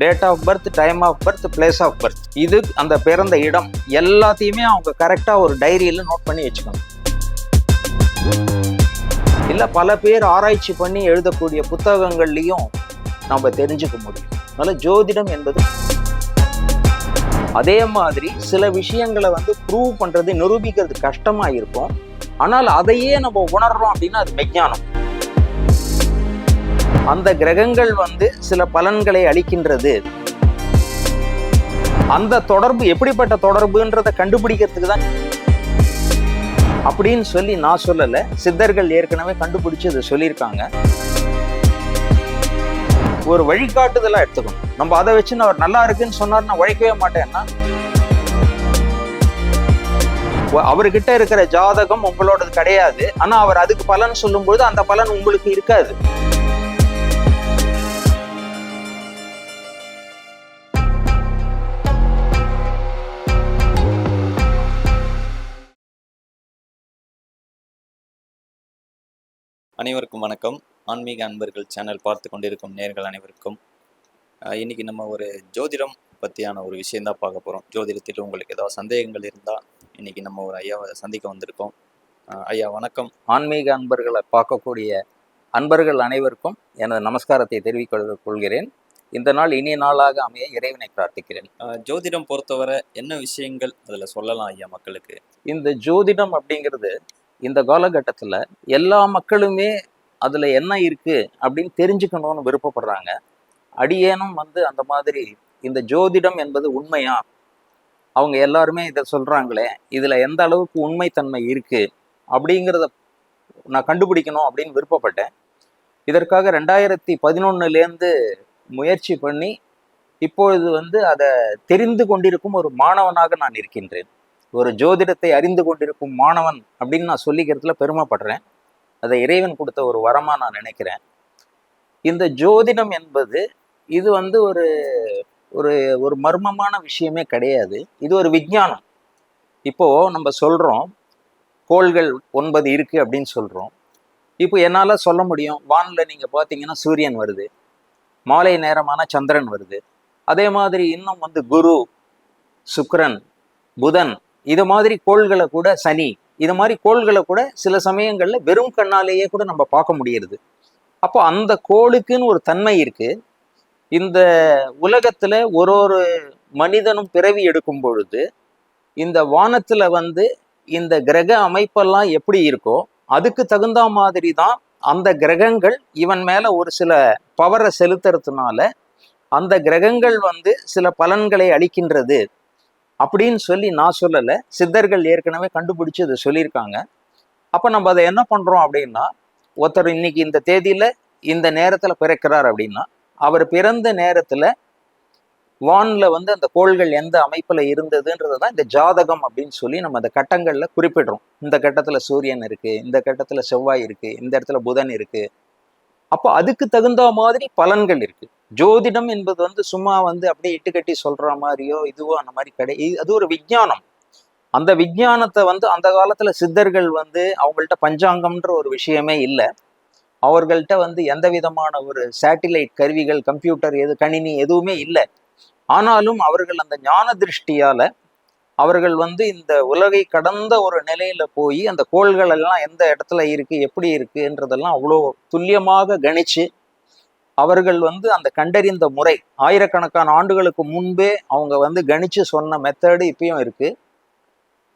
Date of birth, time of birth, place of birth, இது அந்த பிறந்த இடம் எல்லாத்தையுமே அவங்க கரெக்டாக ஒரு டைரியில் நோட் பண்ணி வச்சுக்கணும். இல்லை பல பேர் ஆராய்ச்சி பண்ணி எழுதக்கூடிய புத்தகங்கள்லையும் நம்ம தெரிஞ்சுக்க முடியும். அதனால ஜோதிடம் என்பது அதே மாதிரி சில விஷயங்களை வந்து ப்ரூவ் பண்றது, நிரூபிக்கிறது கஷ்டமா இருக்கும். ஆனால் அதையே நம்ம உணர்றோம் அப்படின்னா அது விஞ்ஞானம். அந்த கிரகங்கள் வந்து சில பலன்களை அளிக்கின்றது. அந்த தொடர்பு எப்படிப்பட்ட தொடர்புன்றதை கண்டுபிடிக்கிறதுக்கு தான் அப்படின்னு சொல்லி நான் சொல்லலை, சித்தர்கள் ஏற்கனவே கண்டுபிடிச்சு அதை சொல்லியிருக்காங்க. ஒரு வழிகாட்டுதலா எடுத்துக்கணும். நம்ம அதை வச்சு அவர் நல்லா இருக்குன்னு சொன்னார், நான் உழைக்கவே மாட்டேன்னா அவர்கிட்ட இருக்கிற ஜாதகம் உங்களோடது கிடையாது. ஆனா அவர் அதுக்கு பலன் சொல்லும்போது அந்த பலன் உங்களுக்கு இருக்காது. அனைவருக்கும் வணக்கம். ஆன்மீக அன்பர்கள் சேனல் பார்த்து கொண்டிருக்கும் நேர்கள் அனைவருக்கும் இன்னைக்கு நம்ம ஒரு ஜோதிடம் பற்றியான ஒரு விஷயந்தான் பார்க்க போகிறோம். ஜோதிடத்தில் உங்களுக்கு ஏதாவது சந்தேகங்கள் இருந்தால் இன்னைக்கு நம்ம ஒரு ஐயாவை சந்திக்க வந்திருக்கோம். ஐயா வணக்கம். ஆன்மீக அன்பர்களை பார்க்கக்கூடிய அன்பர்கள் அனைவருக்கும் எனது நமஸ்காரத்தை தெரிவித்துக் கொள்கிறேன். இந்த நாள் இனிய நாளாக அமைய இறைவனை பிரார்த்திக்கிறேன். ஜோதிடம் பொறுத்தவரை என்ன விஷயங்கள் அதில் சொல்லலாம் ஐயா மக்களுக்கு? இந்த ஜோதிடம் அப்படிங்கிறது இந்த காலகட்டத்தில் எல்லா மக்களுமே அதில் என்ன இருக்கு அப்படின்னு தெரிஞ்சுக்கணும்னு விருப்பப்படுறாங்க. அடியேனும் வந்து அந்த மாதிரி இந்த ஜோதிடம் என்பது உண்மையா, அவங்க எல்லாருமே இதை சொல்றாங்களே, இதுல எந்த அளவுக்கு உண்மைத்தன்மை இருக்கு அப்படிங்கிறத நான் கண்டுபிடிக்கணும் அப்படின்னு விருப்பப்பட்டேன். இதற்காக 2011 முயற்சி பண்ணி இப்பொழுது வந்து அதை தெரிந்து கொண்டிருக்கும் ஒரு மாணவனாக நான் இருக்கின்றேன். ஒரு ஜோதிடத்தை அறிந்து கொண்டிருக்கும் மாணவன் அப்படின்னு நான் சொல்லிக்கிறதுல பெருமைப்படுறேன். அதை இறைவன் கொடுத்த ஒரு வரமா நான் நினைக்கிறேன். இந்த ஜோதிடம் என்பது இது வந்து ஒரு ஒரு ஒரு மர்மமான விஷயமே கிடையாது. இது ஒரு விஞ்ஞானம். இப்போ நம்ம சொல்றோம் கோள்கள் 9 இருக்கு அப்படின்னு சொல்றோம். இப்போ என்னால சொல்ல முடியும், வானில் நீங்க பார்த்தீங்கன்னா சூரியன் வருது, மாலை நேரமான சந்திரன் வருது, அதே மாதிரி இன்னும் வந்து குரு, சுக்கிரன், புதன், இது மாதிரி கோள்களை கூட, சனி, இது மாதிரி கோள்களை கூட சில சமயங்கள்ல வெறும் கண்ணாலேயே கூட நம்ம பார்க்க முடியுது. அப்போ அந்த கோளுக்குன்னு ஒரு தன்மை இருக்கு. இந்த உலகத்துல ஒரு ஒரு மனிதனும் பிறவி எடுக்கும் பொழுது இந்த வானத்துல வந்து இந்த கிரக அமைப்பெல்லாம் எப்படி இருக்கோ அதுக்கு தகுந்த மாதிரி தான் அந்த கிரகங்கள் இவன் மேல ஒரு சில பவரை செலுத்துறதுனால அந்த கிரகங்கள் வந்து சில பலன்களை அளிக்கின்றது அப்படின்னு சொல்லி நான் சொல்லலை, சித்தர்கள் ஏற்கனவே கண்டுபிடிச்சு அதை சொல்லியிருக்காங்க. அப்போ நம்ம அதை என்ன பண்ணுறோம் அப்படின்னா, ஒருத்தர் இன்னைக்கு இந்த தேதியில் இந்த நேரத்தில் பிறக்கிறார் அப்படின்னா அவர் பிறந்த நேரத்தில் வானில் வந்து அந்த கோள்கள் எந்த அமைப்பில் இருந்ததுன்றது தான் இந்த ஜாதகம் அப்படின்னு சொல்லி நம்ம அந்த கட்டங்களில் குறிப்பிடுறோம். இந்த கட்டத்தில் சூரியன் இருக்குது, இந்த கட்டத்தில் செவ்வாய் இருக்குது, இந்த இடத்துல புதன் இருக்குது. அப்போ அதுக்கு தகுந்த மாதிரி பலன்கள் இருக்குது. ஜோதிடம் என்பது வந்து சும்மா வந்து அப்படியே இட்டுக்கட்டி சொல்ற மாதிரியோ இதுவோ அந்த மாதிரி கிடையாது. அது ஒரு விஞ்ஞானம். அந்த விஞ்ஞானத்தை வந்து அந்த காலத்துல சித்தர்கள் வந்து அவங்கள்ட்ட பஞ்சாங்கம்ன்ற ஒரு விஷயமே இல்லை. அவர்கள்ட்ட வந்து எந்த விதமான ஒரு சேட்டிலைட் கருவிகள், கம்ப்யூட்டர், கணினி எதுவுமே இல்லை. ஆனாலும் அவர்கள் அந்த ஞான திருஷ்டியால அவர்கள் வந்து இந்த உலகை கடந்த ஒரு நிலையில போய் அந்த கோள்கள் எல்லாம் எந்த இடத்துல இருக்கு, எப்படி இருக்குன்றதெல்லாம் அவ்வளோ துல்லியமாக கணிச்சு அவர்கள் வந்து அந்த கண்டறிந்த முறை ஆயிரக்கணக்கான ஆண்டுகளுக்கு முன்பே அவங்க வந்து கணிச்சு சொன்ன மெத்தடு இப்பயும் இருக்கு.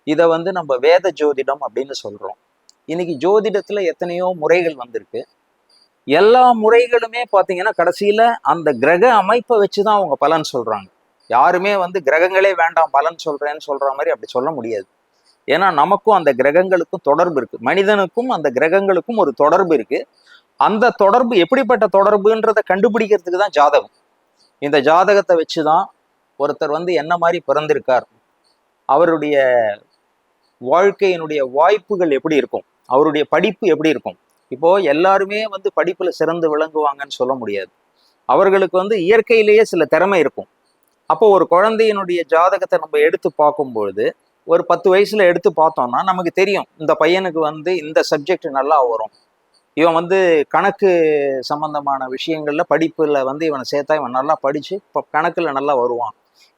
இதை வந்து நம்ம வேத ஜோதிடம் அப்படின்னு சொல்றோம். இன்னைக்கு ஜோதிடத்துல எத்தனையோ முறைகள் வந்திருக்கு. எல்லா முறைகளுமே பார்த்தீங்கன்னா கடைசியில அந்த கிரக அமைப்பை வச்சுதான் அவங்க பலன் சொல்றாங்க. யாருமே வந்து கிரகங்களே வேண்டாம் பலன் சொல்றேன்னு சொல்ற மாதிரி அப்படி சொல்ல முடியாது. ஏன்னா நமக்கும் அந்த கிரகங்களுக்கும் தொடர்பு இருக்கு, மனிதனுக்கும் அந்த கிரகங்களுக்கும் ஒரு தொடர்பு இருக்கு. அந்த தொடர்பு எப்படிப்பட்ட தொடர்புன்றதை கண்டுபிடிக்கிறதுக்கு தான் ஜாதகம். இந்த ஜாதகத்தை வச்சுதான் ஒருத்தர் வந்து என்ன மாதிரி பிறந்திருக்கார், அவருடைய வாழ்க்கையினுடைய வாய்ப்புகள் எப்படி இருக்கும், அவருடைய படிப்பு எப்படி இருக்கும். இப்போ எல்லாருமே வந்து படிப்புல சிறந்து விளங்குவாங்கன்னு சொல்ல முடியாது. அவர்களுக்கு வந்து இயற்கையிலேயே சில திறமை இருக்கும். அப்போ ஒரு குழந்தையினுடைய ஜாதகத்தை நம்ம எடுத்து பார்க்கும்பொழுது ஒரு 10 வயசுல எடுத்து பார்த்தோம்னா நமக்கு தெரியும் இந்த பையனுக்கு வந்து இந்த சப்ஜெக்ட் நல்லா வரும், இவன் வந்து கணக்கு சம்பந்தமான விஷயங்கள்ல படிப்புல வந்து இவனை சேர்த்தா இவன் நல்லா படிச்சு இப்போ கணக்குல நல்லா வருவான்,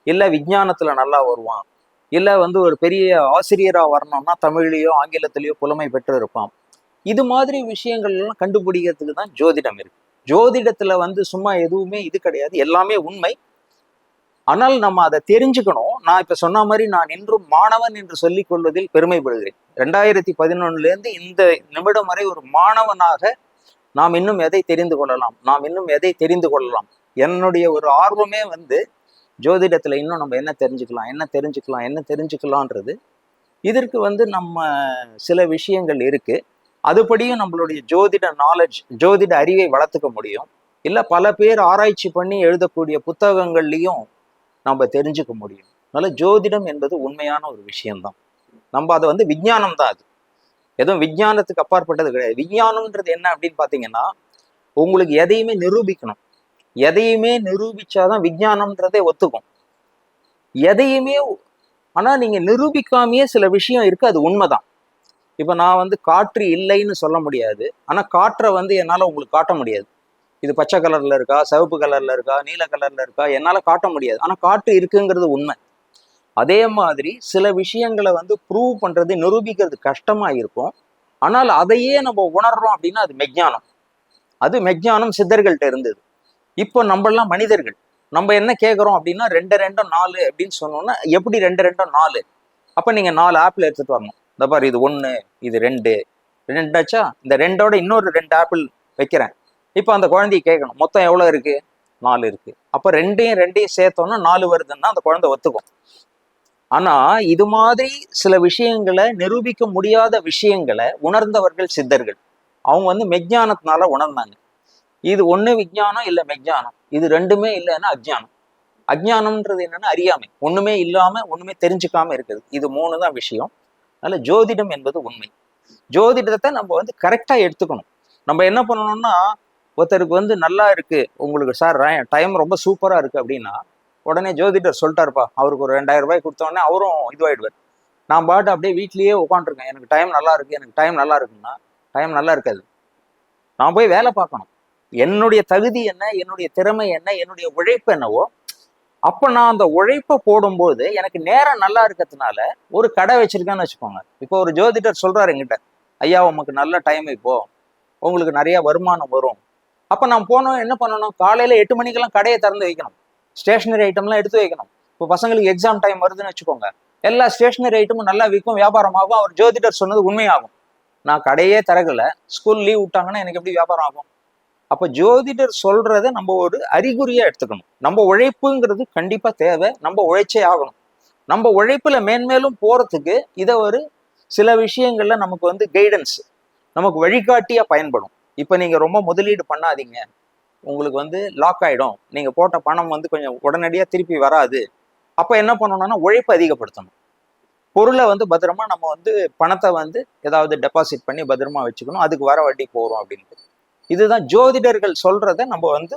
இல்ல விஞ்ஞானத்துல நல்லா வருவான், இல்ல வந்து ஒரு பெரிய ஆசிரியரா வரணும்னா தமிழ்லயோ ஆங்கிலத்திலயோ புலமை பெற்று இருப்பான். இது மாதிரி விஷயங்கள் எல்லாம் கண்டுபிடிக்கிறதுக்கு தான் ஜோதிடம் இருக்கு. ஜோதிடத்துல வந்து சும்மா எதுவுமே இது கிடையாது, எல்லாமே உண்மை. ஆனால் நம்ம அதை தெரிஞ்சுக்கணும். நான் இப்ப சொன்ன மாதிரி நான் இன்றும் மாணவன் என்று சொல்லிக் கொள்வதில் பெருமைப்படுகிறேன். 2011 இருந்து இந்த நிமிடம் வரை ஒரு மாணவனாக நாம் இன்னும் எதை தெரிந்து கொள்ளலாம், நாம் இன்னும் எதை தெரிந்து கொள்ளலாம், என்னுடைய ஒரு ஆர்வமே வந்து ஜோதிடத்துல இன்னும் நம்ம என்ன தெரிஞ்சுக்கலாம் என்ன தெரிஞ்சுக்கலாம் என்ன தெரிஞ்சுக்கலான்றது. இதற்கு வந்து நம்ம சில விஷயங்கள் இருக்கு, அதுபடியும் நம்மளுடைய ஜோதிட நாலேஜ் ஜோதிட அறிவை வளர்த்துக்க முடியும். இல்ல பல பேர் ஆராய்ச்சி பண்ணி எழுதக்கூடிய புத்தகங்கள்லையும் நம்ம தெரிஞ்சுக்க முடியும். அதனால ஜோதிடம் என்பது உண்மையான ஒரு விஷயம்தான். நம்ம அதை வந்து விஞ்ஞானம் தான், அது எதுவும் விஞ்ஞானத்துக்கு அப்பாற்பட்டது கிடையாது. விஞ்ஞானம்ன்றது என்ன அப்படின்னு பாத்தீங்கன்னா, உங்களுக்கு எதையுமே நிரூபிக்கணும், எதையுமே நிரூபிச்சாதான் விஞ்ஞானம்ன்றதே ஒத்துக்கும். எதையுமே ஆனா நீங்க நிரூபிக்காமையே சில விஷயம் இருக்கு, அது உண்மைதான். இப்ப நான் வந்து காற்று இல்லைன்னு சொல்ல முடியாது, ஆனா காற்றை வந்து என்னால உங்களுக்கு காட்ட முடியாது. இது பச்சை கலர்ல இருக்கா, சிவப்பு கலர்ல இருக்கா, நீல கலர்ல இருக்கா, என்னால காட்ட முடியாது. ஆனா காற்று இருக்குங்கிறது உண்மை. அதே மாதிரி சில விஷயங்களை வந்து ப்ரூவ் பண்றது நிரூபிக்கிறது கஷ்டமா இருக்கும். ஆனால் அதையே நம்ம உணர்றோம் அப்படின்னா அது மெஞ்ஞானம். அது மெஞ்ஞானம் சித்தர்கள்ட்ட இருந்தது. இப்போ நம்ம எல்லாம் மனிதர்கள், நம்ம என்ன கேட்குறோம் அப்படின்னா 2 2 4 அப்படின்னு சொன்னோம்னா எப்படி 2 2 4? அப்ப நீங்க 4 ஆப்பிள் எடுத்துட்டு வரணும். இந்த பாரு இது 1, இது 2, 2 ஆச்சா, இந்த 2ஓட இன்னொரு 2 ஆப்பிள் வைக்கிறேன். இப்போ அந்த குழந்தைய கேட்கணும் மொத்தம் எவ்வளவு இருக்கு, 4 இருக்கு. அப்ப 2யும் சேர்த்தோம்னா 4 வருதுன்னா அந்த குழந்தை ஒத்துக்கும். ஆனா இது மாதிரி சில விஷயங்களை நிரூபிக்க முடியாத விஷயங்களை உணர்ந்தவர்கள் சித்தர்கள். அவங்க வந்து மெஞ்ஞானத்தினால உணர்ந்தாங்க. இது ஒண்ணு விஞ்ஞானம் இல்ல மெஞ்ஞானம், இது ரெண்டுமே இல்லைன்னா அஜ்ஞானம். அஜ்ஞானம்ன்றது என்னன்னா அறியாமை, ஒண்ணுமே இல்லாம ஒண்ணுமே தெரிஞ்சுக்காம இருக்குது. இது 3 தான் விஷயம். அதனால ஜோதிடம் என்பது உண்மை. ஜோதிடத்தை நம்ம வந்து கரெக்டா எடுத்துக்கணும். நம்ம என்ன பண்ணணும்னா, ஒருத்தருக்கு வந்து நல்லா இருக்கு உங்களுக்கு சார் டைம் ரொம்ப சூப்பரா இருக்கு அப்படின்னா உடனே ஜோதிடர் சொல்லிட்டாருப்பா, அவருக்கு ஒரு 2000 ரூபாய் கொடுத்தோடனே அவரும் இதுவாயிடுவார். நான் பாட்டு அப்படியே வீட்லயே உட்காந்துருக்கேன், எனக்கு டைம் நல்லா இருக்கு எனக்கு டைம் நல்லா இருக்குன்னா டைம் நல்லா இருக்காது. நான் போய் வேலை பார்க்கணும். என்னுடைய தகுதி என்ன, என்னுடைய திறமை என்ன, என்னுடைய உழைப்பு என்னவோ, அப்ப நான் அந்த உழைப்பை போடும்போது எனக்கு நேரம் நல்லா இருக்கிறதுனால ஒரு கடை வச்சிருக்கேன்னு வச்சுக்கோங்க. இப்போ ஒரு ஜோதிடர் சொல்றாரு என்கிட்ட, ஐயா உமக்கு நல்ல டைம் இப்போ, உங்களுக்கு நிறைய வருமானம் வரும். அப்ப நான் போனோம் என்ன பண்ணணும், காலையில 8 மணிக்கெல்லாம் கடையை திறந்து வைக்கணும், ஸ்டேஷனரி ஐட்டம்லாம் எடுத்து வைக்கணும். இப்போ பசங்களுக்கு எக்ஸாம் டைம் வருதுன்னு வச்சுக்கோங்க, எல்லா ஸ்டேஷனரி ஐட்டமும் நல்லா விற்கும், வியாபாரம் ஆகும். அவர் ஜோதிடர் சொன்னது உண்மையாகும். நான் கடையே திறக்கல, ஸ்கூல் லீவ் விட்டாங்கன்னா எனக்கு எப்படி வியாபாரம் ஆகும்? அப்ப ஜோதிடர் சொல்றதை நம்ம ஒரு அறிகுறியா எடுத்துக்கணும். நம்ம உழைப்புங்கிறது கண்டிப்பா தேவை, நம்ம உழைச்சே ஆகணும். நம்ம உழைப்புல மேன்மேலும் போறதுக்கு இதை ஒரு சில விஷயங்கள்ல நமக்கு வந்து கைடன்ஸ், நமக்கு வழிகாட்டியா பயன்படும். இப்ப நீங்க ரொம்ப முதலீடு பண்ணாதீங்க, உங்களுக்கு வந்து லாக் ஆயிடும், நீங்க போட்ட பணம் வந்து கொஞ்சம் உடனடியா திருப்பி வராது. அப்ப என்ன பண்ணணும்னா உழைப்பு அதிகப்படுத்தணும். பொருளை வந்து பத்திரமா நம்ம வந்து பணத்தை வந்து ஏதாவது டெபாசிட் பண்ணி பத்திரமா வச்சுக்கணும், அதுக்கு வர வட்டி போறோம் அப்படின்ட்டு. இதுதான் ஜோதிடர்கள் சொல்றதை நம்ம வந்து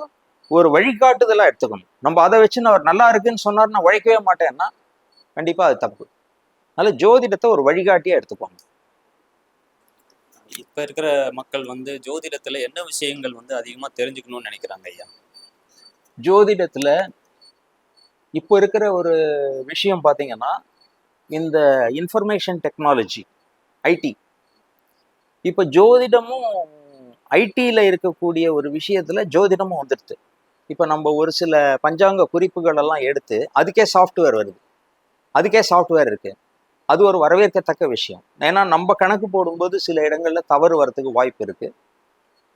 ஒரு வழிகாட்டுதலா எடுத்துக்கணும். நம்ம அதை வச்சு அவர் நல்லா இருக்குன்னு சொன்னார் நான் உழைக்கவே மாட்டேன்னா கண்டிப்பா அது தப்பு. அதனால ஜோதிடத்தை ஒரு வழிகாட்டியா எடுத்துக்கோங்க. இப்ப இருக்கிற மக்கள் வந்து ஜோதிடத்துல என்ன விஷயங்கள் வந்து அதிகமா தெரிஞ்சுக்கணும்னு நினைக்கிறாங்க ஐயா? ஜோதிடத்துல இப்போ இருக்கிற ஒரு விஷயம் பாத்தீங்கன்னா, இந்த இன்ஃபர்மேஷன் டெக்னாலஜி, ஐடி. இப்ப ஜோதிடமும் ஐடியில இருக்கக்கூடிய ஒரு விஷயத்துல ஜோதிடமும் வந்துடுது. இப்ப நம்ம ஒரு சில பஞ்சாங்க குறிப்புகள் எல்லாம் எடுத்து அதுக்கே சாஃப்ட்வேர் வருது, அதுக்கே சாஃப்ட்வேர் இருக்கு. அது ஒரு வரவேற்கத்தக்க விஷயம். ஏன்னா நம்ம கணக்கு போடும்போது சில இடங்கள்ல தவறு வரதுக்கு வாய்ப்பு இருக்கு.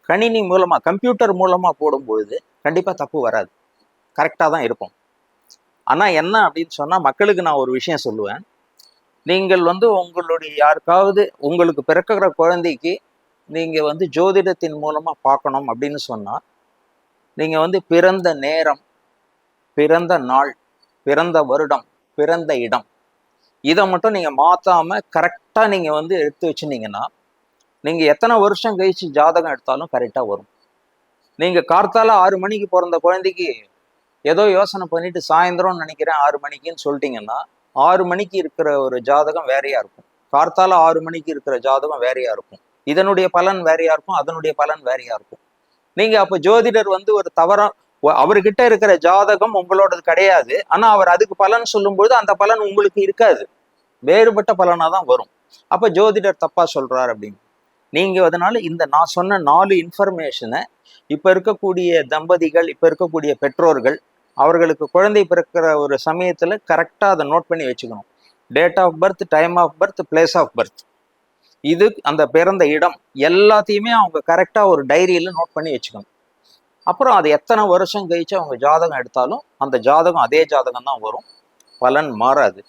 கணினி மூலமா கம்ப்யூட்டர் மூலமா போடும்பொழுது கண்டிப்பா தப்பு வராது, கரெக்டா தான் இருக்கும். ஆனா என்ன அப்படின்னு சொன்னா, மக்களுக்கு நான் ஒரு விஷயம் சொல்லுவேன். நீங்கள் வந்து உங்களுடைய யாருக்காவது உங்களுக்கு பிறக்கிற குழந்தைக்கு நீங்க வந்து ஜோதிடத்தின் மூலமா பார்க்கணும் அப்படின்னு சொன்னா, நீங்க வந்து பிறந்த நேரம், பிறந்த நாள், பிறந்த வருடம், பிறந்த இடம், இதை மட்டும் நீங்க மாத்தாம கரெக்டா நீங்க வந்து எடுத்து வச்சுனீங்கன்னா, நீங்க எத்தனை வருஷம் கழிச்சு ஜாதகம் எடுத்தாலும் கரெக்டா வரும். நீங்க கார்த்தால 6 மணிக்கு பிறந்த குழந்தைக்கு ஏதோ யோசனை பண்ணிட்டு சாயந்தரம் நினைக்கிறேன் 6 மணிக்குன்னு சொல்லிட்டீங்கன்னா 6 மணிக்கு இருக்கிற ஒரு ஜாதகம் வேறையா இருக்கும், கார்த்தால 6 மணிக்கு இருக்கிற ஜாதகம் வேறையா இருக்கும், இதனுடைய பலன் வேறையா இருக்கும், அதனுடைய பலன் வேறையா இருக்கும். நீங்க அப்ப ஜோதிடர் வந்து ஒரு தவறா, அவர்கிட்ட இருக்கிற ஜாதகம் உங்களோடது கிடையாது, ஆனா அவர் அதுக்கு பலன் சொல்லும்போது அந்த பலன் உங்களுக்கு இருக்காது, வேறுபட்ட பலனா தான் வரும். அப்ப ஜோதிடர் தப்பா சொல்றாரு அப்படின்னு. நீங்க அதனால இந்த நான் சொன்ன 4 இன்ஃபர்மேஷனை இப்ப இருக்கக்கூடிய தம்பதிகள், இப்ப இருக்கக்கூடிய பெற்றோர்கள், அவர்களுக்கு குழந்தை பிறக்கிற ஒரு சமயத்துல கரெக்டா அதை நோட் பண்ணி வச்சுக்கணும். Date of birth, time of birth, place of birth, இது அந்த பிறந்த இடம் எல்லாத்தையுமே அவங்க கரெக்டா ஒரு டைரியில நோட் பண்ணி வச்சுக்கணும். அப்புறம் அது எத்தனை வருஷம் கழிச்சு அவங்க ஜாதகம் எடுத்தாலும் அந்த ஜாதகம் அதே ஜாதகம் தான் வரும், பலன் மாறாது.